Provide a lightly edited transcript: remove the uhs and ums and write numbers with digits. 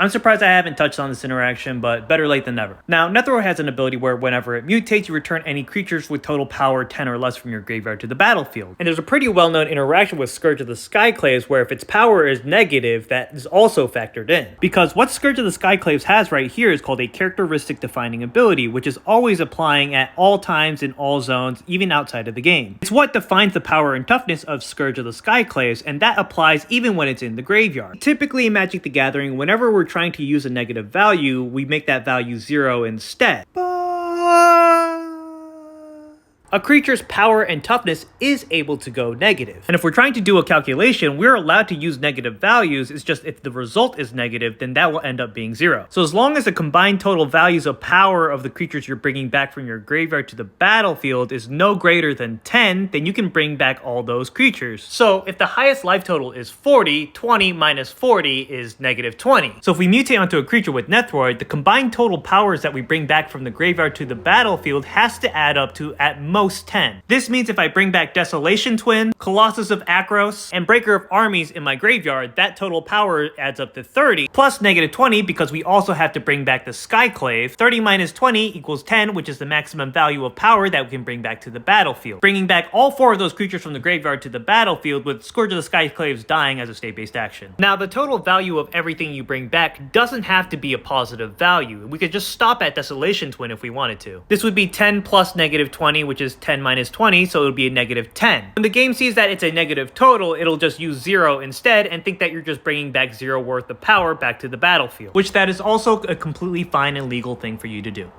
I'm surprised I haven't touched on this interaction, but better late than never. Now, Netheril has an ability where whenever it mutates, you return any creatures with total power 10 or less from your graveyard to the battlefield. And there's a pretty well-known interaction with Scourge of the Skyclaves where if its power is negative, that is also factored in. Because what Scourge of the Skyclaves has right here is called a characteristic defining ability, which is always applying at all times in all zones, even outside of the game. It's what defines the power and toughness of Scourge of the Skyclaves, and that applies even when it's in the graveyard. Typically in Magic the Gathering, whenever we're trying to use a negative value, we make that value 0 instead. A creature's power and toughness is able to go negative. And if we're trying to do a calculation, we're allowed to use negative values. It's just if the result is negative, then that will end up being 0. So as long as the combined total values of power of the creatures you're bringing back from your graveyard to the battlefield is no greater than 10, then you can bring back all those creatures. So if the highest life total is 40, 20 minus 40 is negative 20. So if we mutate onto a creature with Nethroi, the combined total powers that we bring back from the graveyard to the battlefield has to add up to at most 10. This means if I bring back Desolation Twin, Colossus of Akros, and Breaker of Armies in my graveyard, that total power adds up to 30, plus negative 20 because we also have to bring back the Skyclave. 30 minus 20 equals 10, which is the maximum value of power that we can bring back to the battlefield. Bringing back all 4 of those creatures from the graveyard to the battlefield with Scourge of the Skyclaves dying as a state-based action. Now, the total value of everything you bring back doesn't have to be a positive value. We could just stop at Desolation Twin if we wanted to. This would be 10 plus negative 20, which is 10 minus 20, so it would be a negative 10. When the game sees that it's a negative total, it'll just use 0 instead and think that you're just bringing back 0 worth of power back to the battlefield, which that is also a completely fine and legal thing for you to do.